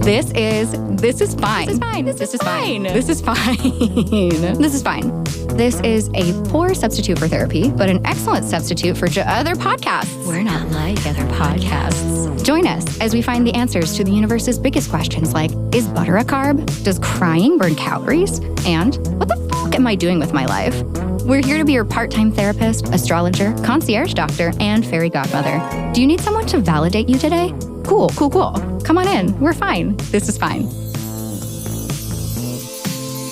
This is fine. This is fine. This is fine. This is fine. This is a poor substitute for therapy, but an excellent substitute for other podcasts. We're not like other podcasts. Join us as we find the answers to the universe's biggest questions like, is butter a carb? Does crying burn calories? And what the fuck am I doing with my life? We're here to be your part-time therapist, astrologer, concierge doctor, and fairy godmother. Do you need someone to validate you today? Cool. Come on in. We're fine. This is fine.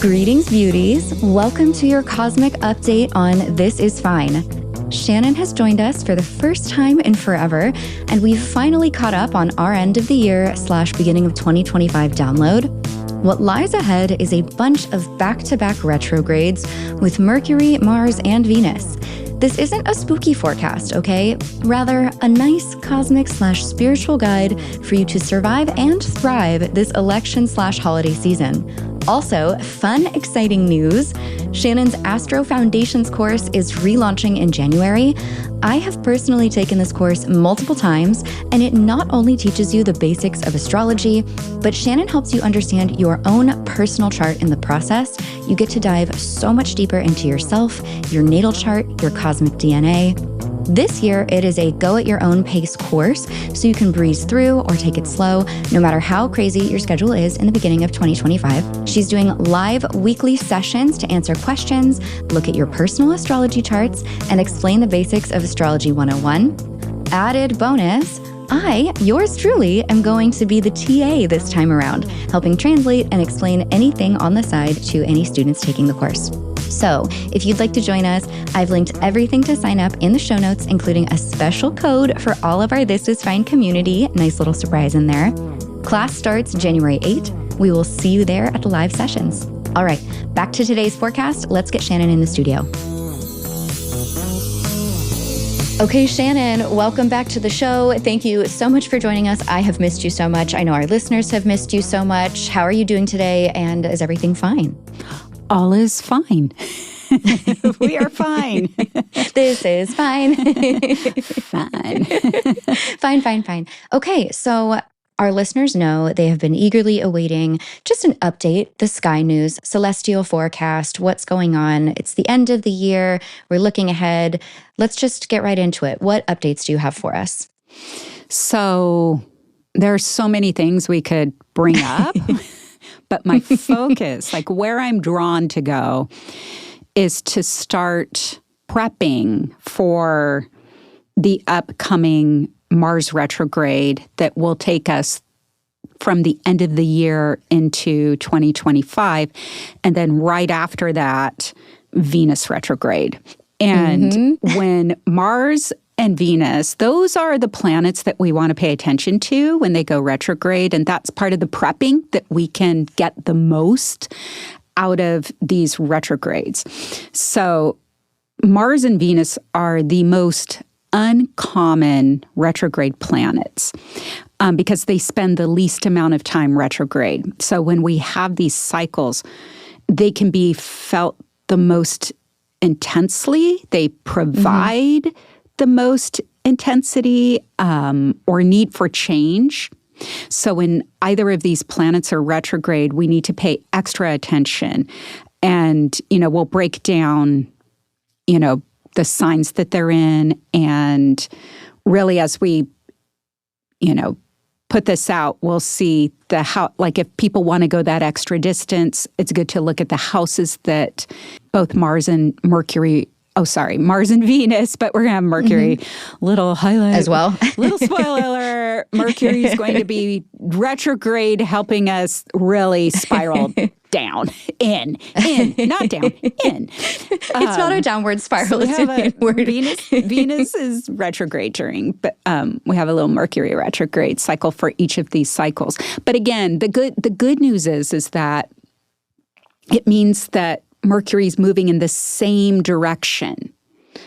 Greetings, beauties. Welcome to your cosmic update on This Is Fine. Shannon has joined us for the first time in forever, and we've finally caught up on our end of the year / beginning of 2025 download. What lies ahead is a bunch of back-to-back retrogrades with Mercury, Mars, and Venus. This isn't a spooky forecast, okay? Rather, a nice cosmic / spiritual guide for you to survive and thrive this election / holiday season. Also, fun, exciting news. Shannon's Astro Foundations course is relaunching in January. I have personally taken this course multiple times, and it not only teaches you the basics of astrology, but Shannon helps you understand your own personal chart in the process. You get to dive so much deeper into yourself, your natal chart, your cosmic DNA. This year, it is a go-at-your-own-pace course, so you can breeze through or take it slow, no matter how crazy your schedule is in the beginning of 2025. She's doing live weekly sessions to answer questions, look at your personal astrology charts, and explain the basics of Astrology 101. Added bonus, I, yours truly, am going to be the TA this time around, helping translate and explain anything on the side to any students taking the course. So, if you'd like to join us, I've linked everything to sign up in the show notes, including a special code for all of our This Is Fine community. Nice little surprise in there. Class starts January 8th. We will see you there at the live sessions. All right, back to today's forecast. Let's get Shannon in the studio. Okay, Shannon, welcome back to the show. Thank you so much for joining us. I have missed you so much. I know our listeners have missed you so much. How are you doing today, and is everything fine? All is fine. We are fine. This is fine. Fine. Okay, so our listeners know they have been eagerly awaiting just an update, the sky news, celestial forecast, what's going on. It's the end of the year. We're looking ahead. Let's just get right into it. What updates do you have for us? So there are so many things we could bring up. But my focus, like where I'm drawn to go, is to start prepping for the upcoming Mars retrograde that will take us from the end of the year into 2025. And then right after that, Venus retrograde. And when Mars and Venus, those are the planets that we want to pay attention to when they go retrograde. And that's part of the prepping that we can get the most out of these retrogrades. So Mars and Venus are the most uncommon retrograde planets because they spend the least amount of time retrograde. So when we have these cycles, they can be felt the most intensely. They provide the most intensity or need for change. So when either of these planets are retrograde, we need to pay extra attention. And, we'll break down, the signs that they're in. And really, as we, put this out, we'll see like if people want to go that extra distance, it's good to look at the houses that both Mars and Venus, but we're going to have Mercury. Little highlight. As well. Little spoiler alert. Mercury is going to be retrograde, helping us really spiral down, in, not down, in. It's not a downward spiral. So Venus is retrograde during, but we have a little Mercury retrograde cycle for each of these cycles. But again, the good news is that it means that Mercury's moving in the same direction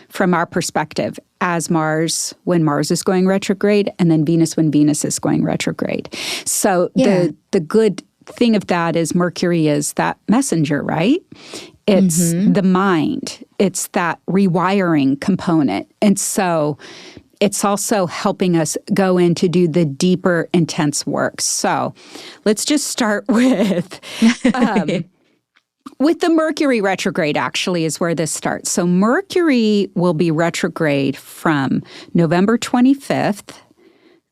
from our perspective as Mars when Mars is going retrograde, and then Venus when Venus is going retrograde. So the good thing of that is Mercury is that messenger, right? It's the mind. It's that rewiring component. And so it's also helping us go in to do the deeper, intense work. So let's just start with the Mercury retrograde, actually, is where this starts. So Mercury will be retrograde from November 25th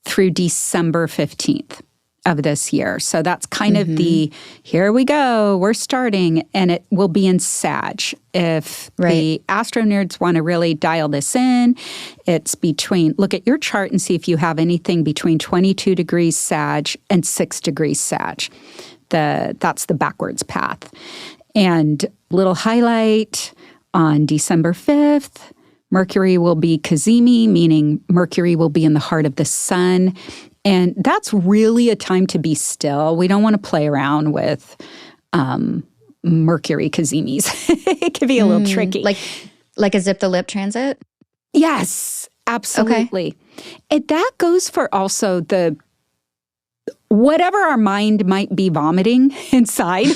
through December 15th of this year. So that's kind of the, here we go, we're starting, and it will be in Sag. If the astro nerds want to really dial this in, it's between, look at your chart and see if you have anything between 22 degrees Sag and 6 degrees Sag. That's the backwards path. And little highlight, on December 5th, Mercury will be Cazimi, meaning Mercury will be in the heart of the sun. And that's really a time to be still. We don't want to play around with Mercury Cazimis. It can be a little tricky. Like a zip the lip transit? Yes, absolutely. Okay. And that goes for also the whatever our mind might be vomiting inside.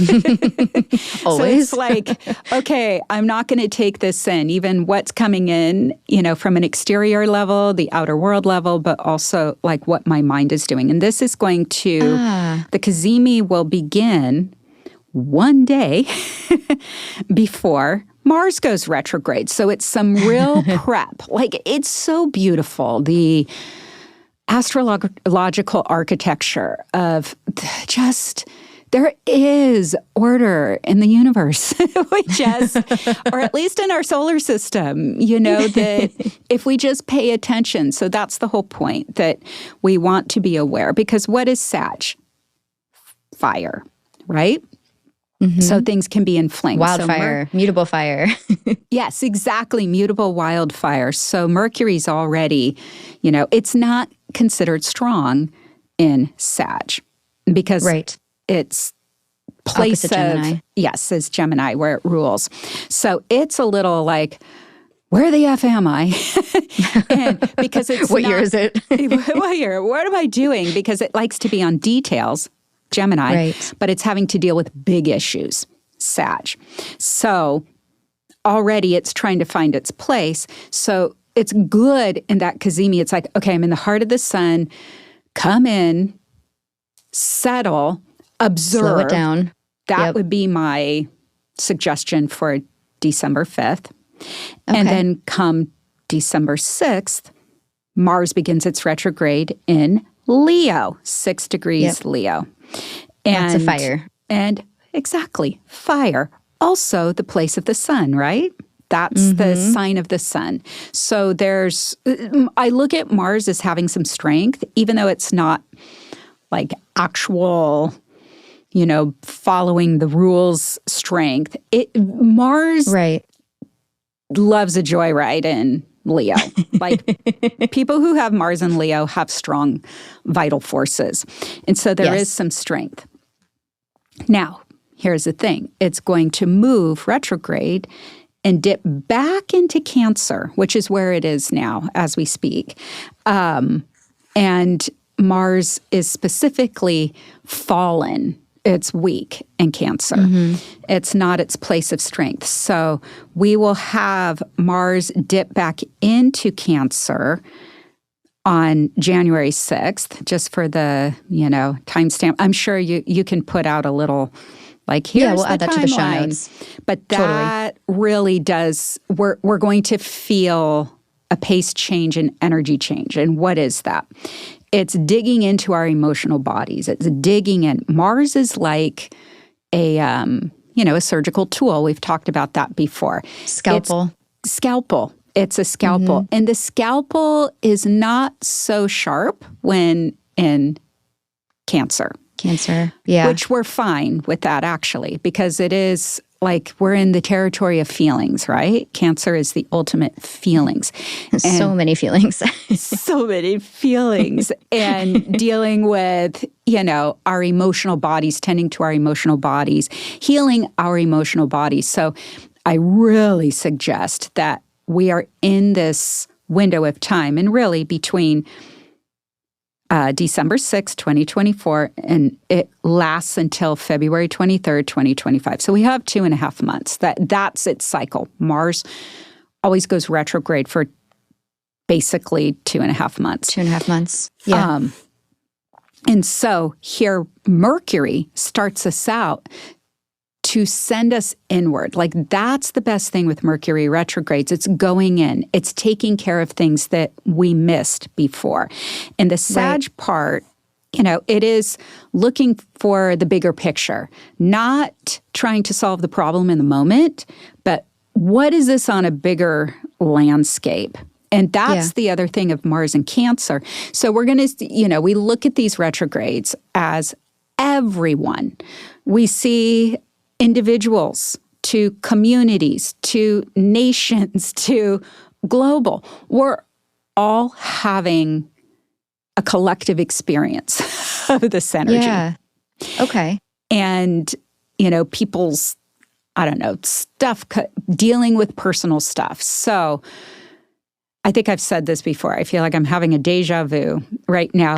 Always. So it's like, okay, I'm not going to take this in, even what's coming in, from an exterior level, the outer world level, but also like what my mind is doing. And this is going to, the Cazimi will begin one day before Mars goes retrograde. So it's some real prep. Like, it's so beautiful. The astrological architecture of just, there is order in the universe. We just, or at least in our solar system, that if we just pay attention. So that's the whole point, that we want to be aware. Because what is Sag? Fire, right? Mm-hmm. So things can be inflamed. Wildfire, mutable fire. Yes, exactly. Mutable wildfire. So Mercury's already, it's not considered strong in Sag because it's place opposite of, Gemini. Yes, is Gemini where it rules. So it's a little like, where the F am I? And because it's what year is it? What year? What am I doing? Because it likes to be on details, Gemini, but it's having to deal with big issues, Sag. So already it's trying to find its place. So it's good in that Cazimi. It's like, okay, I'm in the heart of the sun. Come in, settle, observe. Slow it down. That would be my suggestion for December 5th. Okay. And then come December 6th, Mars begins its retrograde in Leo, 6 degrees Leo. And lots of fire. And exactly, fire. Also the place of the sun, right? That's the sign of the sun. So I look at Mars as having some strength, even though it's not like actual, following the rules strength. Mars loves a joyride in Leo. Like, people who have Mars in Leo have strong vital forces. And so there is some strength. Now, here's the thing. It's going to move retrograde and dip back into Cancer, which is where it is now as we speak. And Mars is specifically fallen. It's weak in Cancer. It's not its place of strength. So we will have Mars dip back into Cancer on January 6th, just for the, timestamp. I'm sure you can put out a little, like, here's we'll the add that to the show notes. But that really does, we're going to feel a pace change and energy change. And what is that? It's digging into our emotional bodies. It's digging in. Mars is like a surgical tool. We've talked about that before. Scalpel. It's a scalpel. And the scalpel is not so sharp when in Cancer. Yeah. Which we're fine with that, actually, because it is like we're in the territory of feelings, right? Cancer is the ultimate feelings. So many feelings. So many feelings. And dealing with, our emotional bodies, tending to our emotional bodies, healing our emotional bodies. So I really suggest that we are in this window of time, and really between December 6th, 2024, and it lasts until February 23rd, 2025. So we have 2.5 months. That's its cycle. Mars always goes retrograde for basically 2.5 months. 2.5 months. Yeah. And so here, Mercury starts us out to send us inward. Like, that's the best thing with Mercury retrogrades. It's going in. It's taking care of things that we missed before. And the Sag part, it is looking for the bigger picture, not trying to solve the problem in the moment, but what is this on a bigger landscape? And that's the other thing of Mars and Cancer. So we're going to, we look at these retrogrades as everyone. We see individuals to communities, to nations, to global. We're all having a collective experience of this energy. Yeah. Okay. And, people's, stuff, dealing with personal stuff. So I think I've said this before. I feel like I'm having a deja vu right now.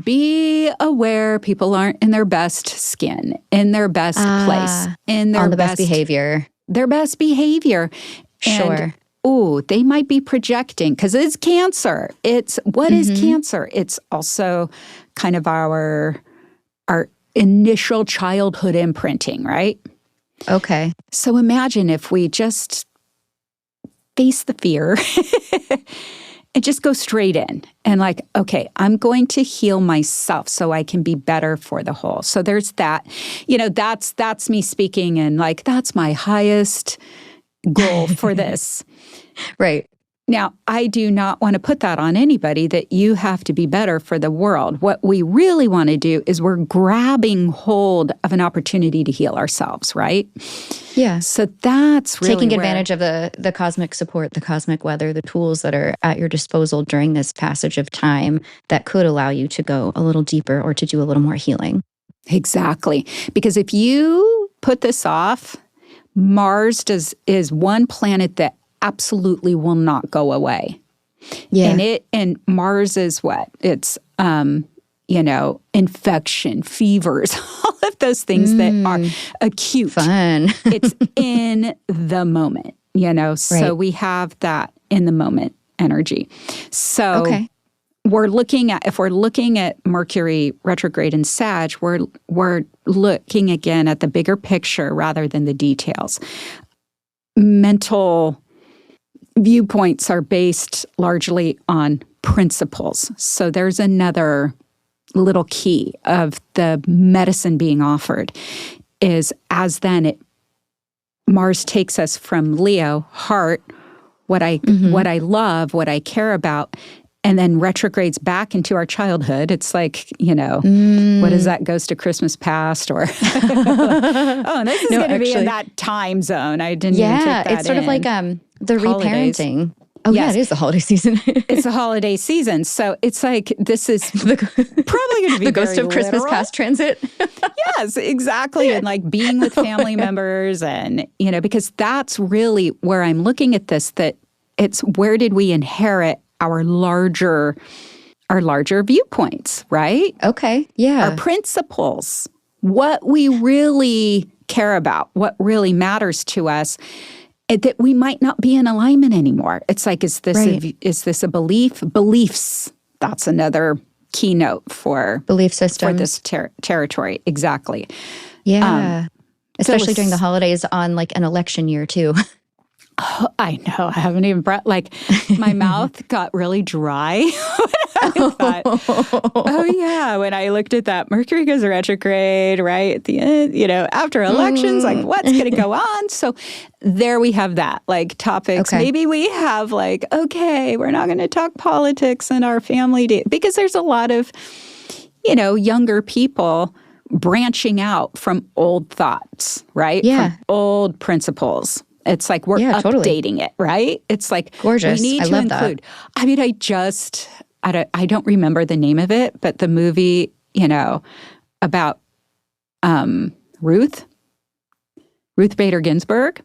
Be aware people aren't in their best skin, in their best place, in their best behavior. Their best behavior. Sure. And, they might be projecting because it's Cancer. What is Cancer? It's also kind of our initial childhood imprinting, right? Okay. So imagine if we just face the fear and just go straight in and okay, I'm going to heal myself so I can be better for the whole. So there's that, that's me speaking and that's my highest goal for this. Right. Now, I do not want to put that on anybody that you have to be better for the world. What we really want to do is we're grabbing hold of an opportunity to heal ourselves, right? Yeah. So that's really taking advantage of the cosmic support, the cosmic weather, the tools that are at your disposal during this passage of time that could allow you to go a little deeper or to do a little more healing. Exactly. Because if you put this off, Mars is one planet that absolutely will not go away. Yeah. And Mars is what? It's infection, fevers, all of those things that are acute. Fun. It's in the moment, So we have that in the moment energy. So if we're looking at Mercury retrograde in Sag, we're looking again at the bigger picture rather than the details. Mental viewpoints are based largely on principles. So there's another little key of the medicine being offered is Mars takes us from Leo, heart, what I love, what I care about, and then retrogrades back into our childhood. It's what is that? Ghost to Christmas past, or this is going to be in that time zone. I didn't even take that it's sort of like the holidays. Reparenting. Oh, yes. Yeah, it is the holiday season. It's the holiday season. So it's this is probably going to be the ghost of Christmas literal. past transit. Yes, exactly. And being with family members and, because that's really where I'm looking at this, that it's where did we inherit our larger viewpoints, right? Okay, yeah. Our principles, what we really care about, what really matters to us, that we might not be in alignment anymore. It's is this a belief? Beliefs, that's another keynote for belief systems. For this territory, exactly. Yeah, especially during the holidays on an election year too. Oh, I know. I haven't even my mouth got really dry when I thought, when I looked at that Mercury goes retrograde, right at the end, after elections, what's going to go on? So there we have that, topics. Okay. Maybe we have we're not going to talk politics in our family day, because there's a lot of, younger people branching out from old thoughts, right? Yeah. From old principles. It's we're updating it, right? It's gorgeous. We need to include. That. I mean, I don't remember the name of it, but the movie, about Ruth Bader Ginsburg.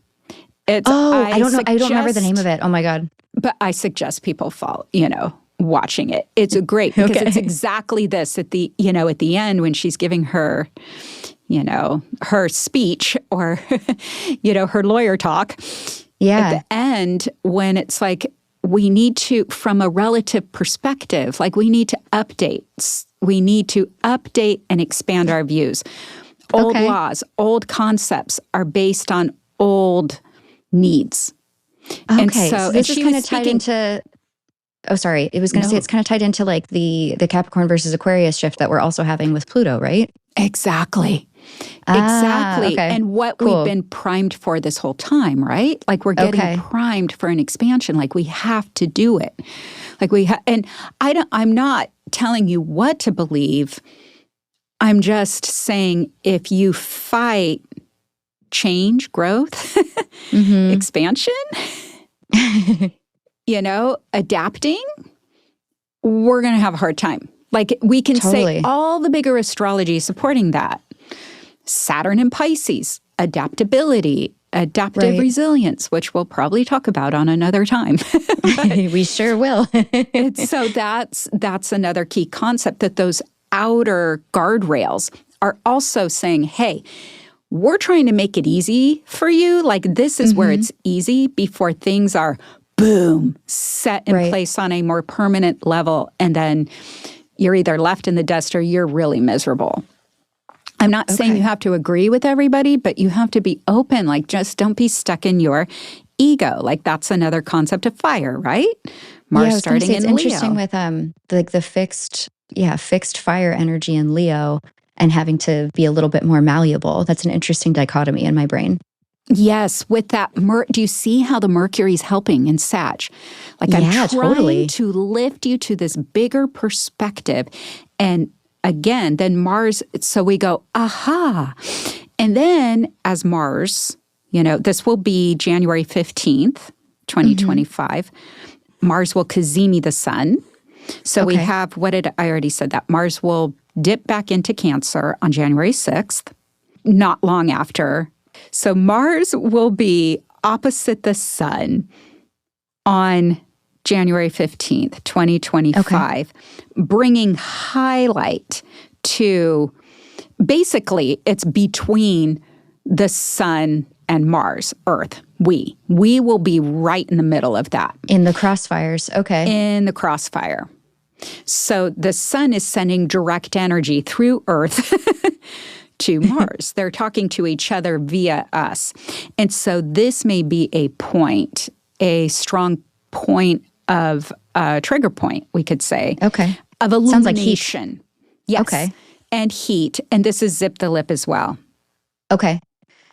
I don't know. I don't remember the name of it. Oh my God. But I suggest people follow, watching it. It's great because it's exactly this at the end when she's giving her her speech or, her lawyer talk. Yeah. At the end, when it's we need to, from a relative perspective, like we need to update. We need to update and expand our views. Old laws, old concepts are based on old needs. Okay, And so this is kind of tied into... Oh, sorry. I was going to say it's kind of tied into like the Capricorn versus Aquarius shift that we're also having with Pluto, right? Exactly. Exactly. Okay. And what we've been primed for this whole time, right? Like we're getting primed for an expansion. Like we have to do it. Like and I'm not telling you what to believe. I'm just saying if you fight change, growth, expansion, adapting, we're going to have a hard time. Like we can say all the bigger astrology is supporting that. Saturn and Pisces, adaptability, adaptive resilience, which we'll probably talk about on another time. We sure will. So that's another key concept, that those outer guardrails are also saying, hey, we're trying to make it easy for you. Like this is where it's easy before things are, boom, set in place on a more permanent level. And then you're either left in the dust or you're really miserable. I'm not saying you have to agree with everybody, but you have to be open. Like, just don't be stuck in your ego. Like, that's another concept of fire, right? Mars starting in Leo. It's interesting with like the fixed fire energy in Leo and having to be a little bit more malleable. That's an interesting dichotomy in my brain. Yes, with that, do you see how the Mercury's helping in Sag? Like, I'm trying to lift you to this bigger perspective. And again, then Mars, so we go, aha. And then as Mars, this will be January 15th, 2025, Mars will cazimi the sun. So we have, I already said that. Mars will dip back into Cancer on January 6th, not long after. So Mars will be opposite the sun on January 15th, 2025, bringing highlight to, basically, it's between the sun and Mars, Earth, we will be right in the middle of that. In the crossfires, In the crossfire. So the sun is sending direct energy through Earth to Mars. They're talking to each other via us. And so this may be a strong point of trigger point, we could say. Of illumination. Sounds like heat. Yes. And heat. And this is zip the lip as well.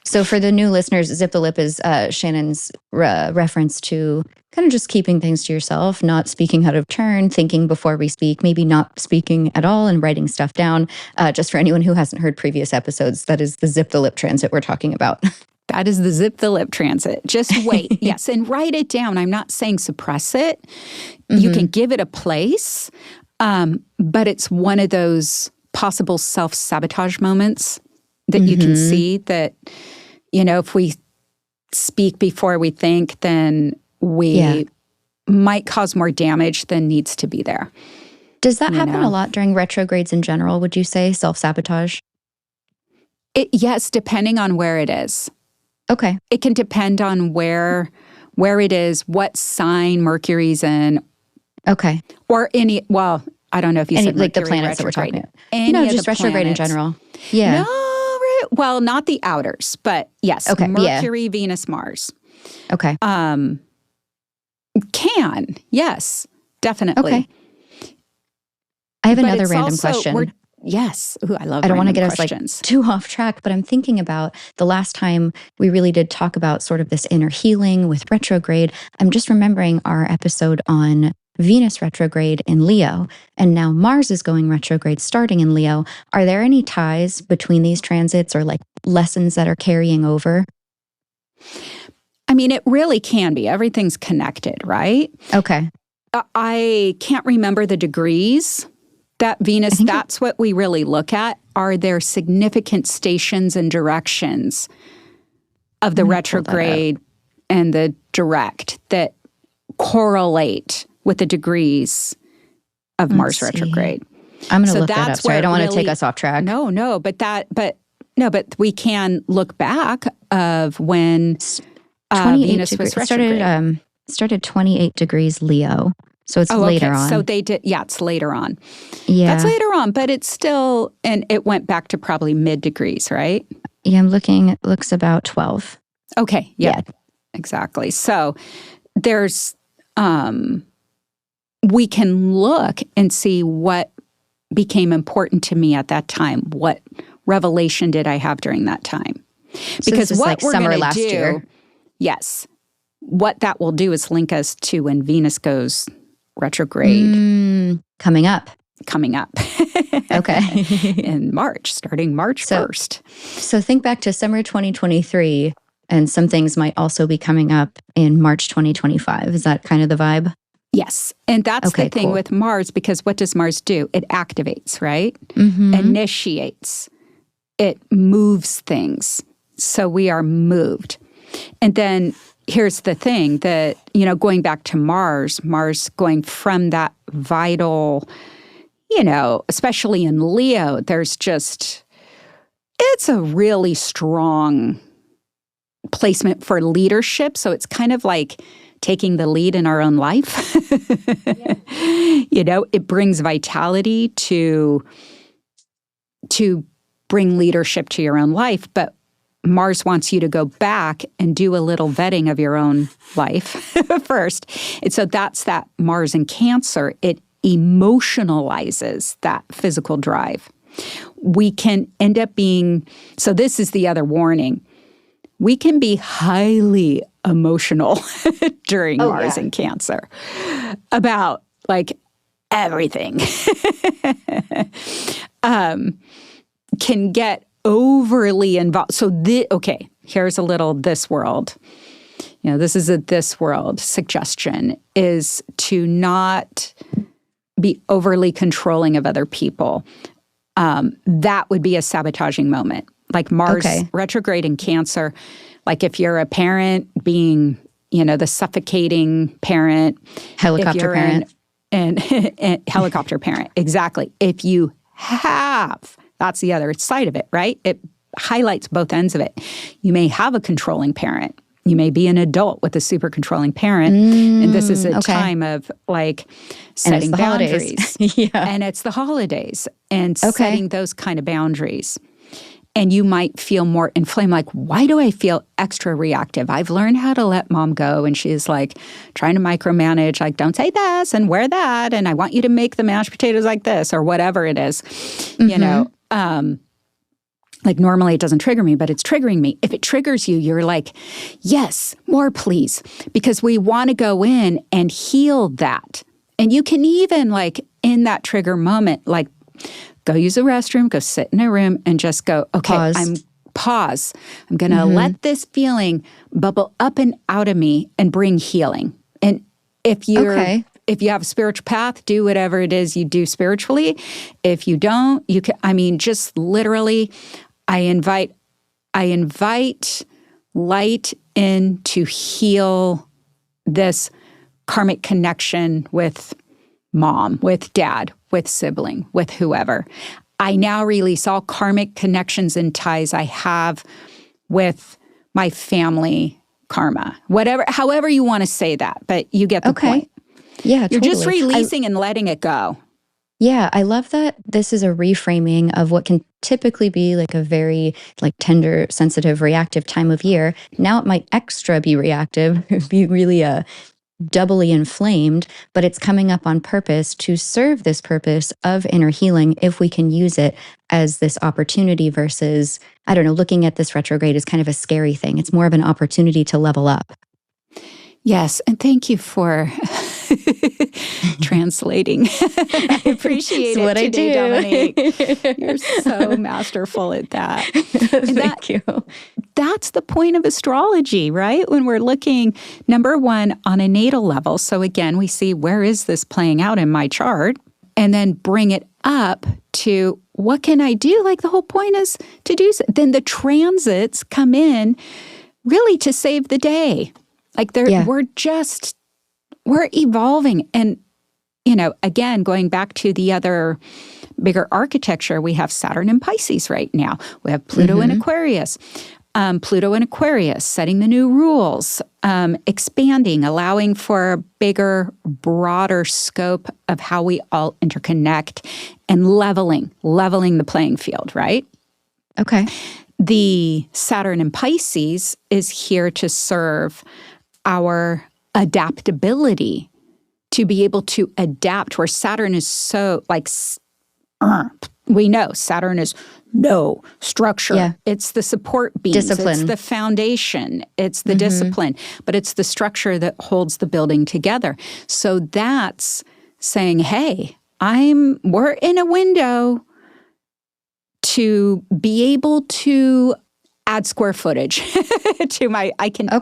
So for the new listeners, zip the lip is Shannon's reference to kind of just keeping things to yourself, not speaking out of turn, thinking before we speak, maybe not speaking at all and writing stuff down. Just for anyone who hasn't heard previous episodes, that is the zip the lip transit we're talking about. That is the zip the lip transit. Just wait. Yes. And write it down. I'm not saying suppress it. You can give it a place, but it's one of those possible self-sabotage moments that you can see that, if we speak before we think, then we might cause more damage than needs to be there. Does that happen a lot during retrogrades in general, would you say, self-sabotage? Yes, depending on where it is. It can depend on where it is, what sign Mercury's in. Or I don't know if you said like Mercury the planets that we're retrograde. talking about. Just retrograde in general. Yeah. No, not the outers, but yes, Mercury, Venus, Mars. Can, yes, definitely. I have another random question. Yes. Ooh, I love I don't want to get questions. us too off track, but I'm thinking about the last time we really did talk about sort of this inner healing with retrograde. I'm just remembering our episode on Venus retrograde in Leo, and now Mars is going retrograde starting in Leo. Are there any ties between these transits or like lessons that are carrying over? I mean, it really can be. Everything's connected, right? I can't remember the degrees that Venus, that's what we really look at. Are there significant stations and directions of the retrograde and the direct that correlate with the degrees of Mars retrograde? I'm going to look that up. Sorry, I don't want to take us off track. No, but we can look back of when Venus was retrograde. started 28 degrees Leo. So it's later on. So they did, it's later on. Yeah. That's later on, but it's still, and it went back to probably mid degrees, right? Yeah, I'm looking, it looks about 12. Okay, yeah. Exactly. So there's, we can look and see what became important to me at that time. What revelation did I have during that time? Because so what we're summer last year. Yes. What that will do is link us to when Venus goes retrograde. Coming up. Okay. In March, starting March 1st. So think back to summer 2023, and some things might also be coming up in March 2025. Is that kind of the vibe? Yes. And that's the thing with Mars, because what does Mars do? It activates, right? Initiates. It moves things. So we are moved. And then here's the thing that, going back to Mars going from that vital, especially in Leo, it's a really strong placement for leadership. So it's kind of like taking the lead in our own life. It brings vitality to bring leadership to your own life. But Mars wants you to go back and do a little vetting of your own life first. And so that's that Mars in Cancer. It emotionalizes that physical drive. We can end up being, so this is the other warning, we can be highly emotional during Mars in Cancer about everything. Can get overly involved. So, here's a little this world. This is a this world suggestion, is to not be overly controlling of other people. That would be a sabotaging moment. Like Mars retrograde in Cancer, like if you're a parent being, the suffocating parent. Helicopter parent. And helicopter parent, exactly. If you have, that's the other side of it, right? It highlights both ends of it. You may have a controlling parent. You may be an adult with a super controlling parent. And this is a time of setting boundaries. And it's the holidays and setting those kind of boundaries. And you might feel more inflamed. Why do I feel extra reactive? I've learned how to let mom go. And she's trying to micromanage, don't say this and wear that. And I want you to make the mashed potatoes like this or whatever it is. Normally it doesn't trigger me, but it's triggering me. If it triggers you, you're yes, more please. Because we want to go in and heal that. And you can even in that trigger moment, go use a restroom, go sit in a room and just go, okay, pause. I'm going to let this feeling bubble up and out of me and bring healing. And if you have a spiritual path, do whatever it is you do spiritually. If you don't, you can, just literally, I invite light in to heal this karmic connection with mom, with dad, with sibling, with whoever. I now release all karmic connections and ties I have with my family karma. However you want to say that, but you get the point. Yeah, You're just releasing and letting it go. Yeah, I love that this is a reframing of what can typically be a very tender, sensitive, reactive time of year. Now it might extra be reactive, be really doubly inflamed, but it's coming up on purpose to serve this purpose of inner healing if we can use it as this opportunity versus, looking at this retrograde as kind of a scary thing. It's more of an opportunity to level up. Yes, and thank you for translating. I appreciate it today, Dominique. You're so masterful at that. Thank you. That's the point of astrology, right? When we're looking, number one, on a natal level. So again, we see where is this playing out in my chart? And then bring it up to what can I do? The whole point is to do so. Then the transits come in really to save the day. We're evolving. And, again, going back to the other bigger architecture, we have Saturn in Pisces right now. We have Pluto in Aquarius. Pluto in Aquarius, setting the new rules, expanding, allowing for a bigger, broader scope of how we all interconnect, and leveling the playing field, right? Okay. The Saturn in Pisces is here to serve our adaptability, to be able to adapt, where Saturn is so we know Saturn is no structure. Yeah. It's the support beams. Discipline. It's the foundation. It's the discipline, but it's the structure that holds the building together. So that's saying, hey, we're in a window to be able to add square footage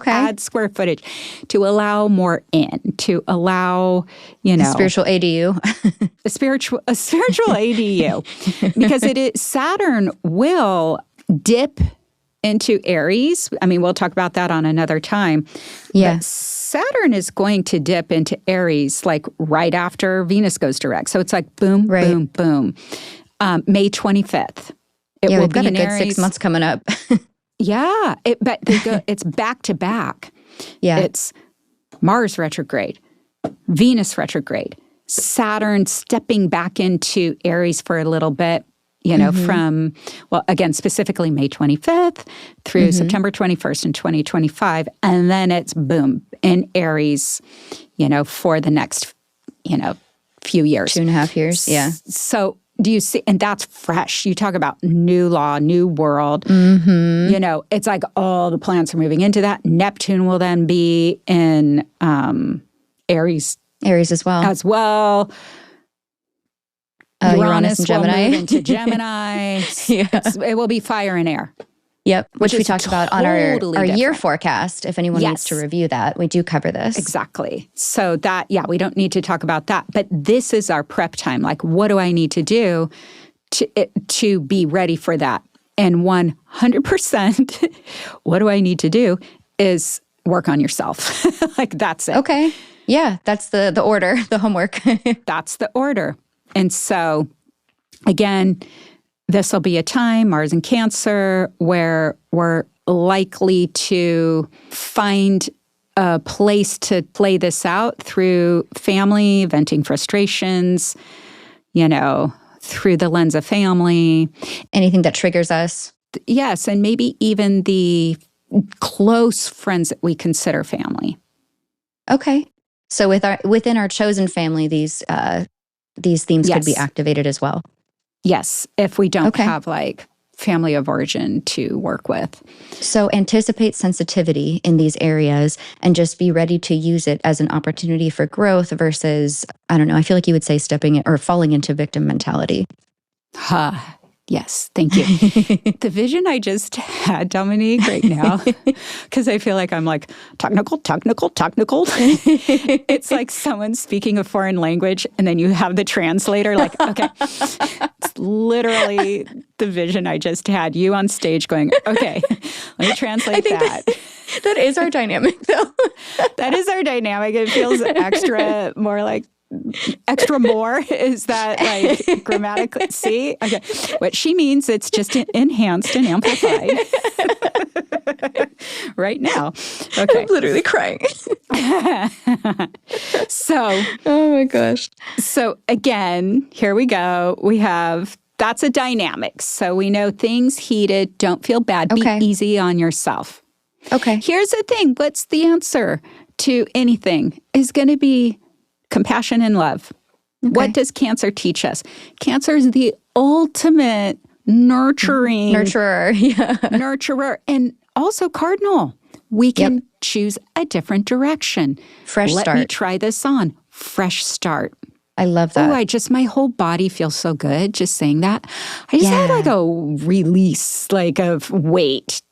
add square footage to allow more in, to allow, spiritual ADU. a spiritual ADU, because Saturn will dip into Aries. I mean, we'll talk about that on another time. Yeah. But Saturn is going to dip into Aries like right after Venus goes direct. So it's like boom, boom, boom. May 25th. We've got a good 6 months coming up. Yeah, but it's back to back. Yeah. It's Mars retrograde, Venus retrograde, Saturn stepping back into Aries for a little bit, from, again, specifically May 25th through September 21st in 2025. And then it's boom in Aries, for the next, few years. 2.5 years, yeah. So do you see, and that's fresh. You talk about new law, new world. It's like all the planets are moving into that. Neptune will then be in Aries. Aries as well. Uranus and Gemini. Will move into Gemini. It will be fire and air. Yep, which we talked about on our different year forecast. If anyone needs to review that, we do cover this. Exactly. So that, we don't need to talk about that. But this is our prep time. Like, what do I need to do to be ready for that? And 100%, what do I need to do is work on yourself. Like, that's it. Okay. Yeah, that's the order, the homework. That's the order. And so, again, this will be a time, Mars in Cancer, where we're likely to find a place to play this out through family, venting frustrations, through the lens of family. Anything that triggers us. Yes, and maybe even the close friends that we consider family. Okay. So within our chosen family, these themes could be activated as well. Yes, if we don't have family of origin to work with. So anticipate sensitivity in these areas and just be ready to use it as an opportunity for growth versus, I don't know, I feel like you would say stepping or falling into victim mentality. Yes, thank you. The vision I just had, Dominique, right now, because I feel like I'm like, technical. It's like someone speaking a foreign language, and then you have the translator, like, okay. It's literally the vision I just had. You on stage going, okay, let me translate that. That is our dynamic, though. That is our dynamic. It feels extra more. Is that like grammatically? See? Okay. What she means, it's just enhanced and amplified right now. Okay. I'm literally crying. So. Oh my gosh. So again, here we go. That's a dynamic. So we know things heated, don't feel bad. Be easy on yourself. Okay. Here's the thing. What's the answer to anything is going to be compassion and love. Okay. What does Cancer teach us? Cancer is the ultimate nurturer, and also cardinal. We can choose a different direction. Fresh start. Let me try this on. Fresh start. I love that. My whole body feels so good just saying that. I just had like a release of weight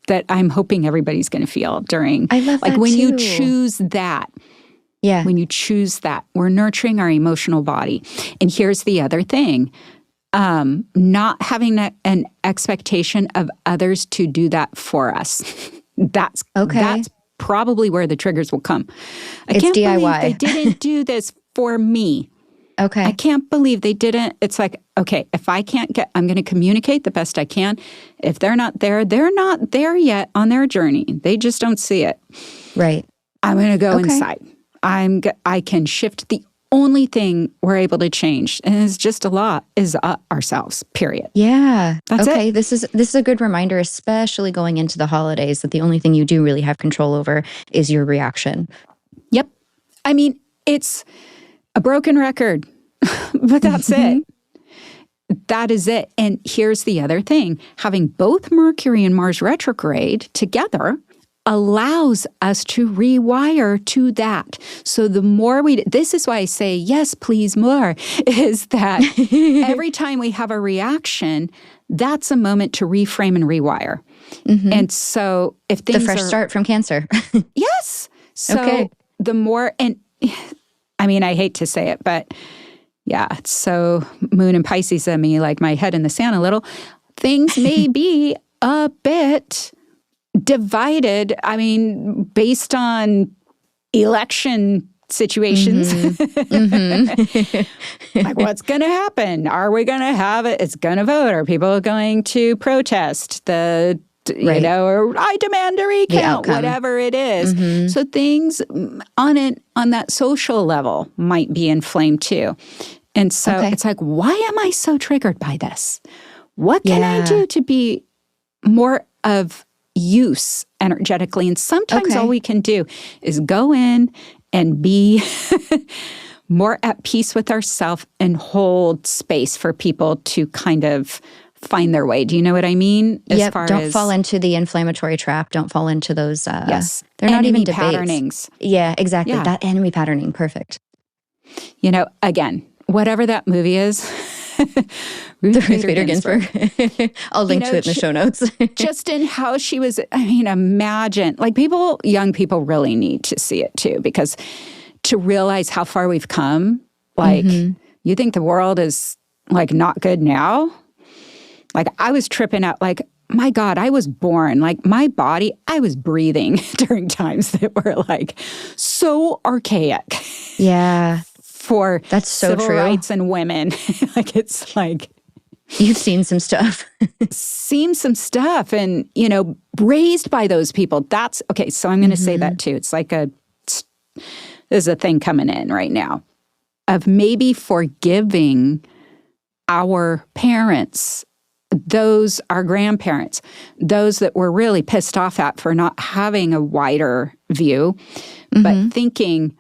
that I'm hoping everybody's going to feel during. I love that when too. you choose that. Yeah. When you choose that, we're nurturing our emotional body. And here's the other thing. Not having an expectation of others to do that for us. That's probably where the triggers will come. I it's can't DIY. believe they didn't do this for me. Okay. I can't believe they didn't. It's like, okay, if I can't get, I'm going to communicate the best I can. If they're not there, they're not there yet on their journey. They just don't see it. Right. I'm going to go inside. I can shift. The only thing we're able to change, and it's just a lot, is ourselves, period. Yeah. That's okay. it. This is a good reminder, especially going into the holidays, that the only thing you do really have control over is your reaction. Yep. I mean, it's a broken record, but that's it. That is it. And here's the other thing. Having both Mercury and Mars retrograde together allows us to rewire to that. So the more this is why I say, yes, please more, is that every time we have a reaction, that's a moment to reframe and rewire. And so if things the fresh start from Cancer. Yes. So the more, and I mean, I hate to say it, but yeah, it's so Moon and Pisces of me, like my head in the sand a little. Things may be a bit divided. I mean, based on election situations. Like, what's going to happen? Are we going to have it? It's going to vote. Are people going to protest the you know, or I demand a recount, whatever it is. So things on that social level might be inflamed too. And so it's like, why am I so triggered by this? What can I do to be more of use energetically? And sometimes all we can do is go in and be more at peace with ourselves and hold space for people to kind of find their way. Do you know what I mean? Don't fall into the inflammatory trap. Don't fall into those. They're not even debates. Patternings. Yeah, exactly. Yeah. That enemy patterning. Perfect. You know, again, whatever that movie is, Ruth Bader Ginsburg. I'll link to it in the show notes. Just in how she was, I mean, imagine, like young people really need to see it too, because to realize how far we've come, like, you think the world is like not good now? Like, I was tripping out, like, my God, I was born, like, my body, I was breathing during times that were, like, so archaic. Yeah. For that's so civil true. rights and women. Like, it's like... You've seen some stuff. And, you know, raised by those people. That's, okay, so I'm going to say that too. It's like there's a thing coming in right now of maybe forgiving our parents, our grandparents, those that we're really pissed off at for not having a wider view, but thinking,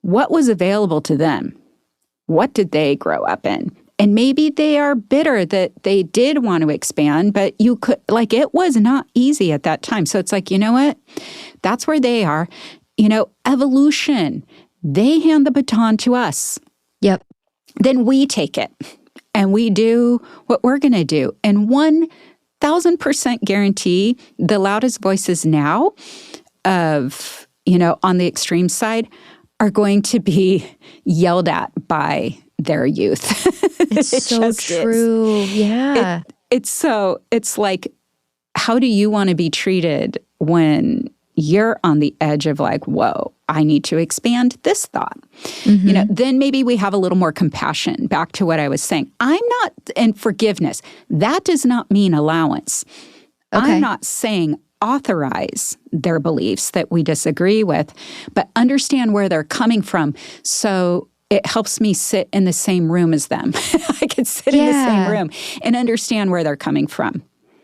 what was available to them? What did they grow up in? And maybe they are bitter that they did want to expand, but you could, like, it was not easy at that time. So it's like, you know what? That's where they are. You know, evolution, they hand the baton to us. Yep. Then we take it. And we do what we're going to do. And 1,000% guarantee the loudest voices now of, you know, on the extreme side are going to be yelled at by their youth. It's so true. Yeah. It's like, how do you want to be treated when you're on the edge of like, whoa, I need to expand this thought. You know, then maybe we have a little more compassion. Back to what I was saying. And forgiveness. That does not mean allowance. I'm not saying authorize their beliefs that we disagree with, but understand where they're coming from. So it helps me sit in the same room as them. I could sit in the same room and understand where they're coming from.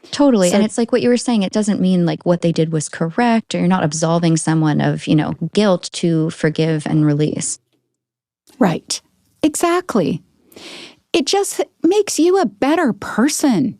Totally. So, and it's like what you were saying, it doesn't mean like what they did was correct, or you're not absolving someone of, you know, guilt to forgive and release. Right. Exactly. It just makes you a better person.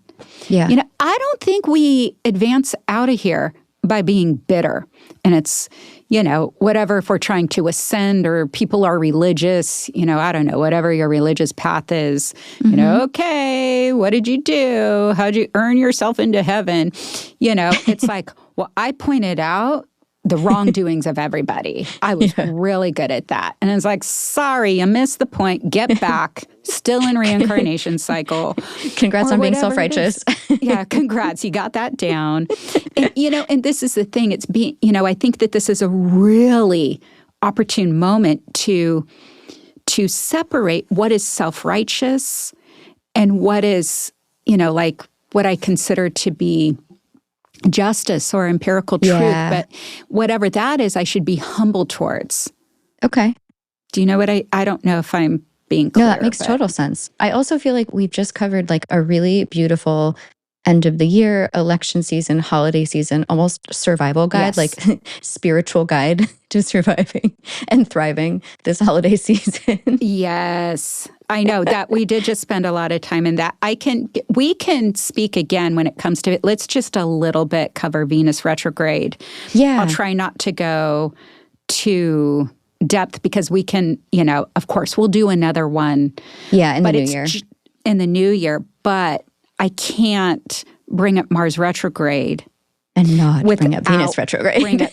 Yeah. You know, I don't think we advance out of here by being bitter. And it's, you know, whatever, if we're trying to ascend or people are religious, you know, I don't know, whatever your religious path is, you know, okay, what did you do? How'd you earn yourself into heaven? You know, it's like, well, I pointed out the wrongdoings of everybody. I was really good at that. And it's like, sorry, you missed the point. Get back. Still in reincarnation cycle. Congrats on being self-righteous. Yeah, congrats. You got that down. And, you know, and this is the thing. It's being, you know, I think that this is a really opportune moment to to separate what is self-righteous and what is, like what I consider to be justice or empirical truth. But whatever that is, I should be humble towards. Okay. Do you know what I don't know if I'm being clear. No, that makes total sense. I also feel like we've just covered like a really beautiful end of the year, election season, holiday season, almost survival guide, like spiritual guide to surviving and thriving this holiday season. Yes. I know that we did just spend a lot of time in that. We can speak again when it comes to it. Let's just a little bit cover Venus retrograde. Yeah. I'll try not to go too depth because we can, of course, we'll do another one. Yeah, in the new year. In the new year, but I can't bring up Mars retrograde and not bring up Venus retrograde. Bring up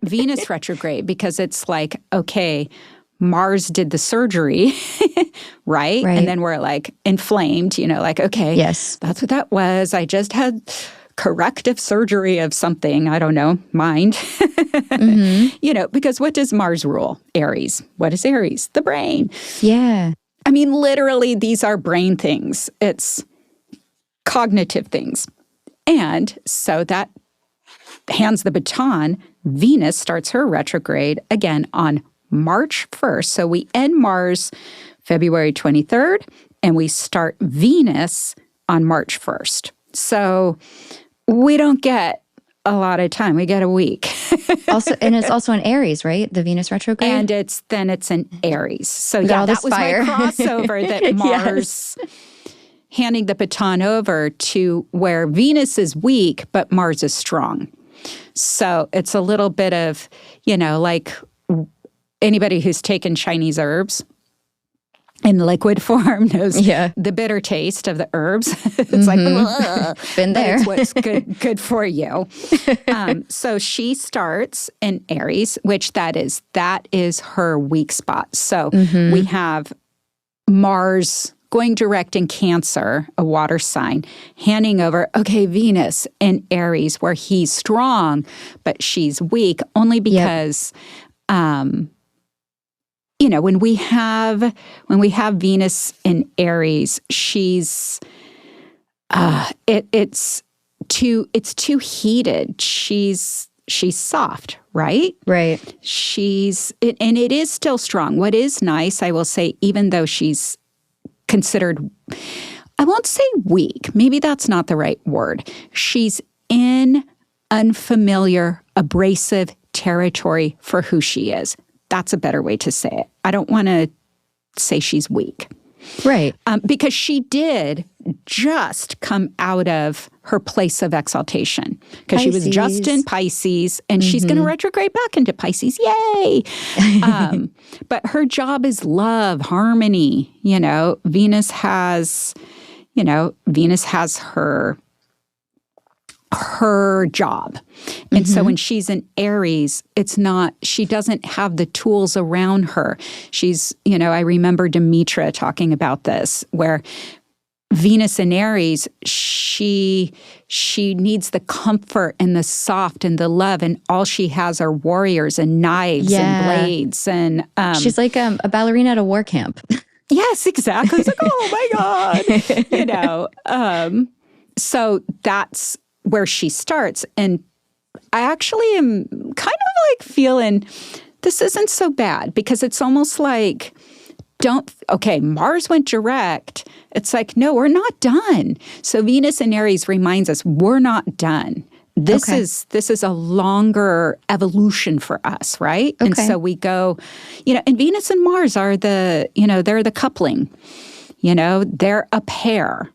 Venus retrograde because it's like, okay, Mars did the surgery, right? And then we're like inflamed, like, okay, yes, that's what that was. I just had corrective surgery of something, I don't know, mind. Because what does Mars rule? Aries. What is Aries? The brain. Yeah. I mean, literally, these are brain things. It's cognitive things. And so that hands the baton. Venus starts her retrograde again on March 1st. So we end Mars February 23rd, and we start Venus on March 1st. So we don't get a lot of time. We get a week. And it's also in Aries, right? The Venus retrograde? And it's in Aries. So that was fire. my crossover that Mars handing the baton over to where Venus is weak, but Mars is strong. So it's a little bit of, like anybody who's taken Chinese herbs in liquid form knows the bitter taste of the herbs. It's like, been there. But it's what's good for you. So she starts in Aries, which that is her weak spot. So we have Mars going direct in Cancer, a water sign, handing over, Venus in Aries, where he's strong, but she's weak, only because, when we have Venus in Aries, she's, it's too heated. She's soft, right? Right. And it is still strong. What is nice, I will say, even though she's considered, I won't say weak. Maybe that's not the right word. She's in unfamiliar, abrasive territory for who she is. That's a better way to say it. I don't want to say she's weak. Right. Because she did just come out of her place of exaltation. Because she was just in Pisces, and she's going to retrograde back into Pisces. Yay! But her job is love, harmony. Venus has her job. And so when she's in Aries, she doesn't have the tools around her. She's, I remember Demetra talking about this, where Venus in Aries, she needs the comfort and the soft and the love, and all she has are warriors and knives and blades. And she's like a ballerina at a war camp. Yes, exactly. It's like, oh my God, so that's where she starts. And I actually am kind of like feeling this isn't so bad, because it's almost like, Mars went direct. It's like, no, we're not done. So Venus in Aries reminds us we're not done. This is a longer evolution for us, right? Okay. And so we go, and Venus and Mars are they're the coupling. They're a pair.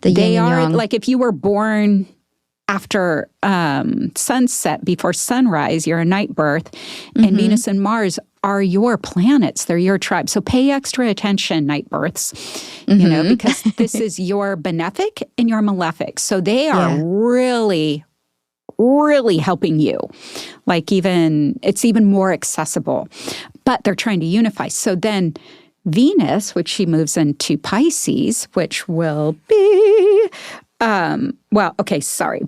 They are like, if you were born after sunset, before sunrise, you're a night birth, and Venus and Mars are your planets. They're your tribe. So pay extra attention, night births, because this is your benefic and your malefic. So they are really, really helping you. Like it's even more accessible, but they're trying to unify. So then Venus, which she moves into Pisces, which will be,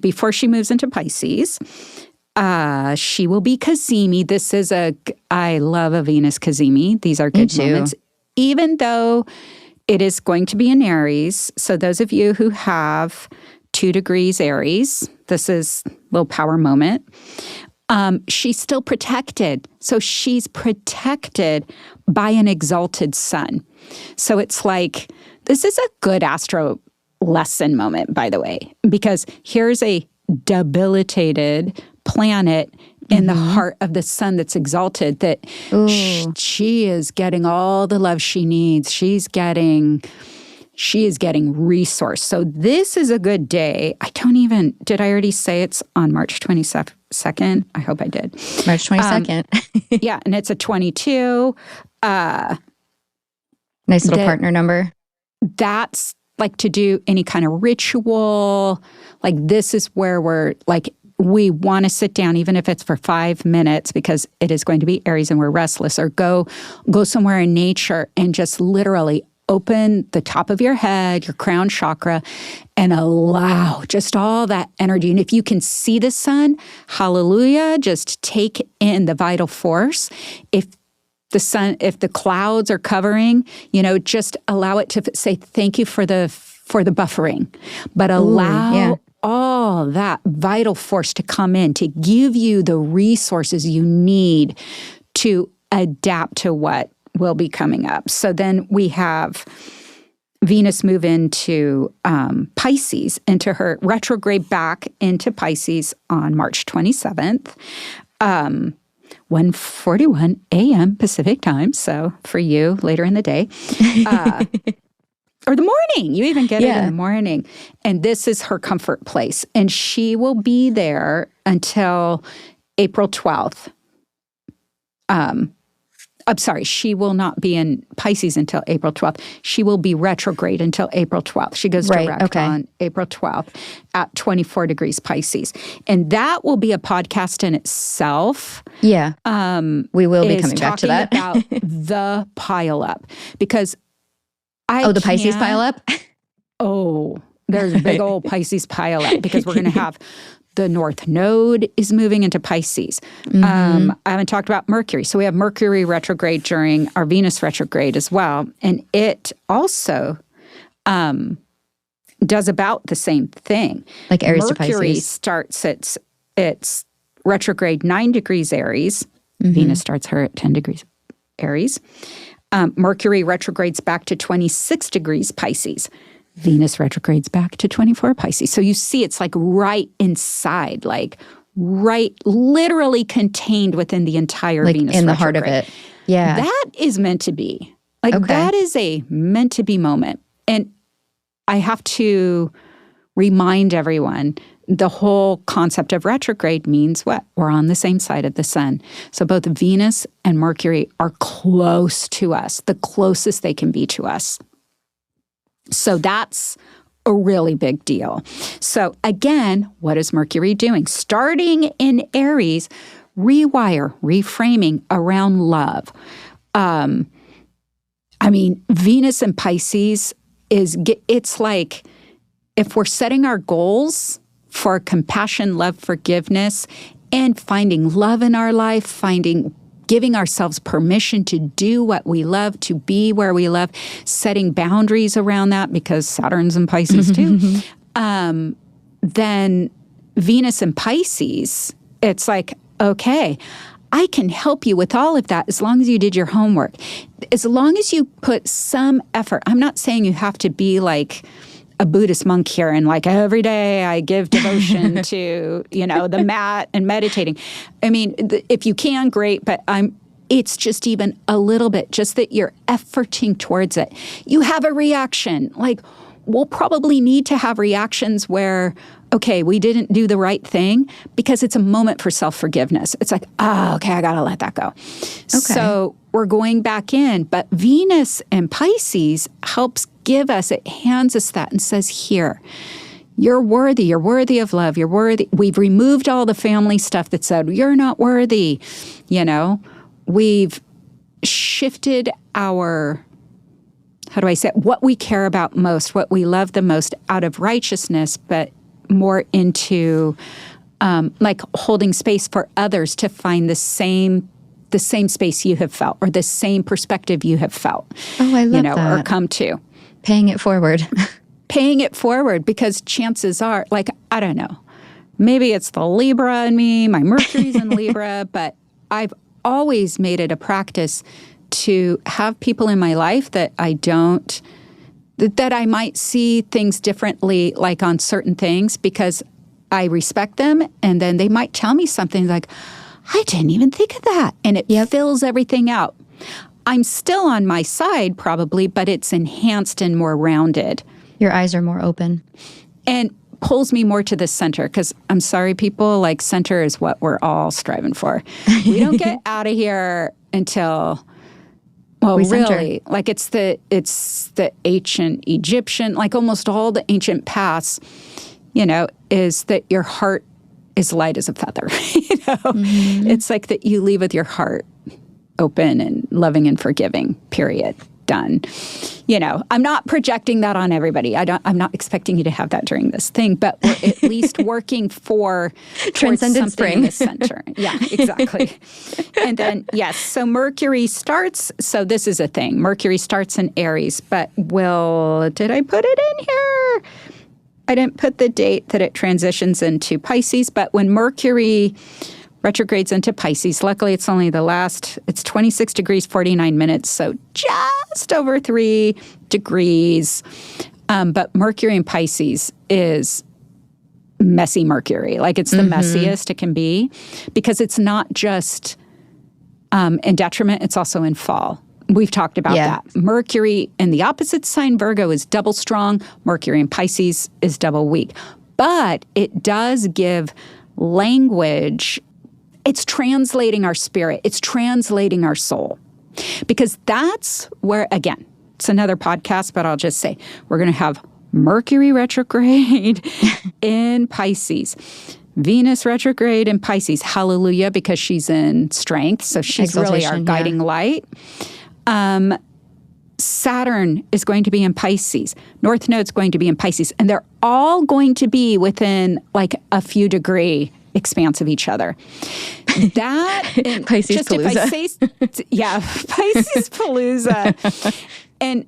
before she moves into Pisces, she will be Cazimi. I love a Venus Cazimi. These are good moments. even though it is going to be in Aries, so those of you who have 2 degrees Aries, this is a little power moment. She's still protected. So she's protected by an exalted sun. So it's like, this is a good astro lesson moment, by the way, because here's a debilitated planet in the heart of the sun that's exalted, that she is getting all the love she needs. She is getting resource. So this is a good day. Did I already say it's on March 22nd? I hope I did. March 22nd. Yeah, and it's a 22. Nice little partner number. That's like to do any kind of ritual. Like this is where we're like, we want to sit down, even if it's for 5 minutes, because it is going to be Aries and we're restless, or go somewhere in nature and just literally open the top of your head, your crown chakra, and allow just all that energy. And if you can see the sun, hallelujah, just take in the vital force. If the clouds are covering, just allow it to say thank you for the buffering, but allow all that vital force to come in to give you the resources you need to adapt to what will be coming up. So then we have Venus move into Pisces, into her retrograde back into Pisces on March 27th, 1:41 a.m. Pacific time. So for you, later in the day. Or the morning. You even get it in the morning. And this is her comfort place. And she will be there until April 12th. I'm sorry, she will not be in Pisces until April 12th. She will be retrograde until April 12th. She goes direct on April 12th at 24 degrees Pisces. And that will be a podcast in itself. Yeah. We will be coming back to that. About the pile up. Because the Pisces pile up? There's a big old Pisces pile up, because we're going to have the North Node is moving into Pisces. I haven't talked about Mercury. So we have Mercury retrograde during our Venus retrograde as well. And it also does about the same thing. Like Aries to Pisces. Mercury starts its retrograde 9 degrees Aries. Venus starts her at 10 degrees Aries. Mercury retrogrades back to 26 degrees Pisces. Venus retrogrades back to 24 Pisces. So you see it's like right inside, like right, literally contained within the entire like Venus in the retrograde. heart of it. Yeah. That is meant to be. Like that is a meant to be moment. And I have to remind everyone, the whole concept of retrograde means what? We're on the same side of the sun. So both Venus and Mercury are close to us, the closest they can be to us. So that's a really big deal. So again, what is Mercury doing? Starting in Aries, reframing around love. Venus and Pisces it's like if we're setting our goals for compassion, love, forgiveness, and finding love in our life, giving ourselves permission to do what we love, to be where we love, setting boundaries around that, because Saturn's in Pisces too. Then Venus and Pisces, it's like, okay, I can help you with all of that as long as you did your homework. As long as you put some effort. I'm not saying you have to be like a Buddhist monk here and like every day I give devotion to, the mat and meditating. I mean, if you can, great, but it's just even a little bit, just that you're efforting towards it. You have a reaction. Like, we'll probably need to have reactions where, okay, we didn't do the right thing, because it's a moment for self-forgiveness. It's like, okay, I got to let that go. Okay. So we're going back in. But Venus and Pisces helps give us, it hands us that and says, here, you're worthy of love, you're worthy. We've removed all the family stuff that said, you're not worthy. We've shifted our, what we care about most, what we love the most out of righteousness, but more into like holding space for others to find the same the same space you have felt or the same perspective you have felt. Oh, I love that. Or come to. Paying it forward. Paying it forward, because chances are, like, I don't know, maybe it's the Libra in me, my Mercury's in Libra, but I've always made it a practice to have people in my life that that I might see things differently, like on certain things, because I respect them, and then they might tell me something like, I didn't even think of that. And it fills everything out. I'm still on my side probably, but it's enhanced and more rounded. Your eyes are more open. And pulls me more to the center, because I'm sorry, people, like, center is what we're all striving for. We don't get out of here until, well, we really, center. like it's the ancient Egyptian, like almost all the ancient paths, is that your heart is light as a feather. It's like that you leave with your heart open and loving and forgiving, period. Done. I'm not projecting that on everybody. I'm not expecting you to have that during this thing, but we're at least working for transcendent spring in the center. Yeah, exactly. And then, yes, so Mercury starts, so this is a thing. Mercury starts in Aries, but did I put it in here? I didn't put the date that it transitions into Pisces, but when Mercury retrogrades into Pisces, luckily it's only it's 26 degrees, 49 minutes, so just over 3 degrees. But Mercury in Pisces is messy Mercury. Like, it's the messiest it can be, because it's not just in detriment, it's also in fall. We've talked about that. Mercury in the opposite sign, Virgo, is double strong. Mercury in Pisces is double weak. But it does give language. It's translating our spirit. It's translating our soul. Because that's where, again, it's another podcast, but I'll just say, we're going to have Mercury retrograde in Pisces. Venus retrograde in Pisces. Hallelujah, because she's in strength. So she's really our guiding light. Saturn is going to be in Pisces. North Node's going to be in Pisces. And they're all going to be within like a few degree expanse of each other. That Pisces Palooza. Pisces Palooza. And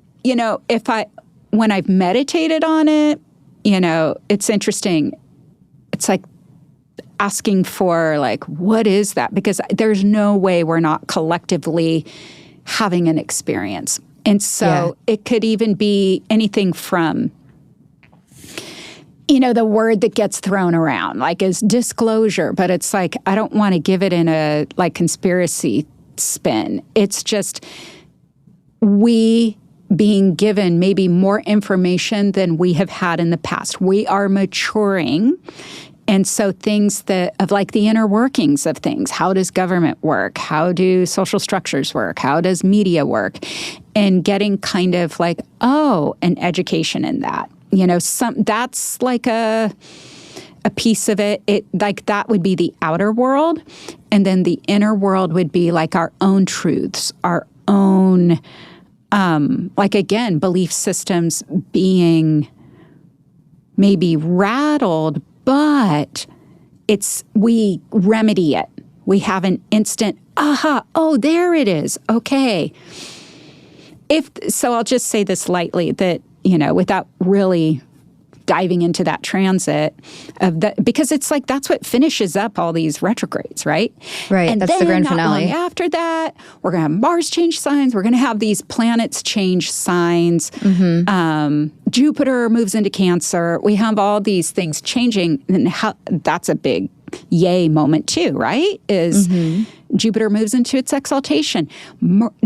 when I've meditated on it, it's interesting. It's like asking for, like, what is that? Because there's no way we're not collectively having an experience. And so it could even be anything from, the word that gets thrown around, like, is disclosure, but it's like, I don't want to give it in a, like, conspiracy spin. It's just we being given maybe more information than we have had in the past. We are maturing. And so things of like the inner workings of things. How does government work? How do social structures work? How does media work? And getting kind of like, an education in that. That's like a piece of it. Like, that would be the outer world. And then the inner world would be like our own truths, our own, like, again, belief systems being maybe rattled, but we remedy it. We have an instant, there it is. Okay. So I'll just say this lightly, that, without really diving into that transit because it's like, that's what finishes up all these retrogrades, right? Right. And that's then the grand not finale. long after that, we're going to have Mars change signs. We're going to have these planets change signs. Jupiter moves into Cancer. We have all these things changing. And that's a big yay moment too, right? Is Jupiter moves into its exaltation.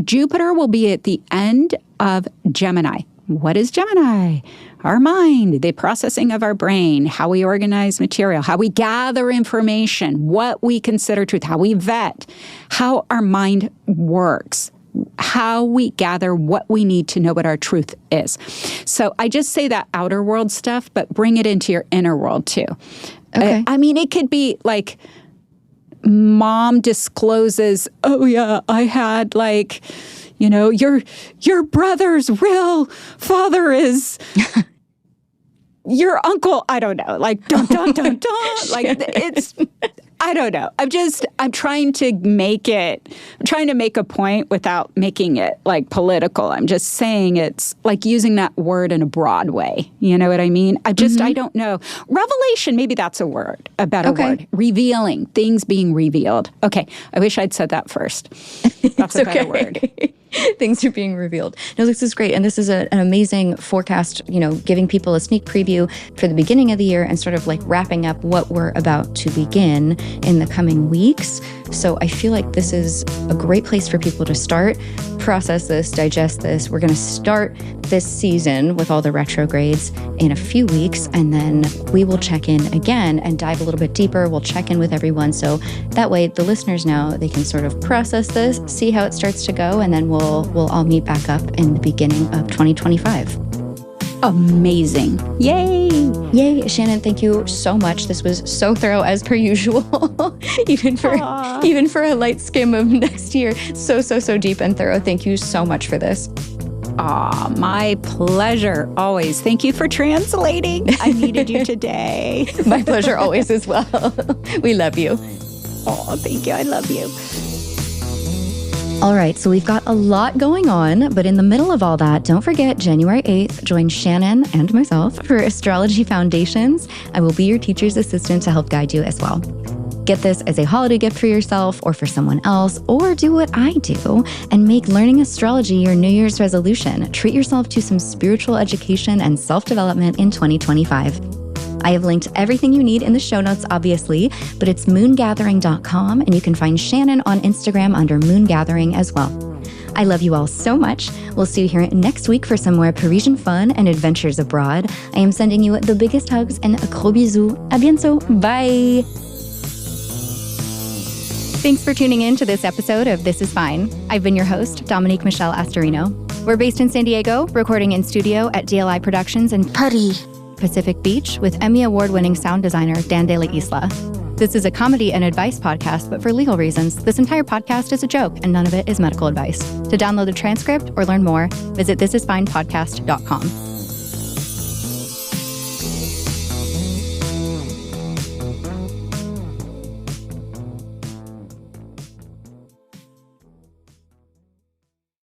Jupiter will be at the end of Gemini. What is Gemini? Our mind, the processing of our brain, how we organize material, how we gather information, what we consider truth, how we vet, how our mind works, how we gather what we need to know what our truth is. So I just say that outer world stuff, but bring it into your inner world too. Okay. I mean, it could be like, mom discloses, I had like, your brother's real father is your uncle. I don't know. Like, dun, dun, dun, dun. Like, it's, I don't know. I'm trying to make a point without making it like political. I'm just saying it's like using that word in a broad way. You know what I mean? I don't know. Revelation, maybe that's a better word. Revealing, things being revealed. Okay, I wish I'd said that first. That's a better word. Things are being revealed. No, this is great. And this is an amazing forecast, giving people a sneak preview for the beginning of the year and sort of like wrapping up what we're about to begin in the coming weeks. So I feel like this is a great place for people to start, process this, digest this. We're going to start this season with all the retrogrades in a few weeks, and then we will check in again and dive a little bit deeper. We'll check in with everyone. So that way the listeners know they can sort of process this, see how it starts to go, and then we'll all meet back up in the beginning of 2025. Amazing. Yay. Yay. Shannon, thank you so much. This was so thorough as per usual, even for a light skim of next year. So deep and thorough. Thank you so much for this. My pleasure. Always. Thank you for translating. I needed you today. My pleasure always as well. We love you. Oh, thank you. I love you. All right, so we've got a lot going on, but in the middle of all that, don't forget January 8th, join Shannon and myself for Astrology Foundations. I will be your teacher's assistant to help guide you as well. Get this as a holiday gift for yourself or for someone else, or do what I do and make learning astrology your New Year's resolution. Treat yourself to some spiritual education and self-development in 2025. I have linked everything you need in the show notes, obviously, but it's moongathering.com, and you can find Shannon on Instagram under Moongathering as well. I love you all so much. We'll see you here next week for some more Parisian fun and adventures abroad. I am sending you the biggest hugs and a gros bisou. À bientôt. Bye. Thanks for tuning in to this episode of This Is Fine. I've been your host, Dominique Michelle Astorino. We're based in San Diego, recording in studio at DLI Productions in Paris, Pacific Beach, with Emmy Award-winning sound designer Dan De La Isla. This is a comedy and advice podcast, but for legal reasons, this entire podcast is a joke and none of it is medical advice. To download the transcript or learn more, visit thisisfinepodcast.com.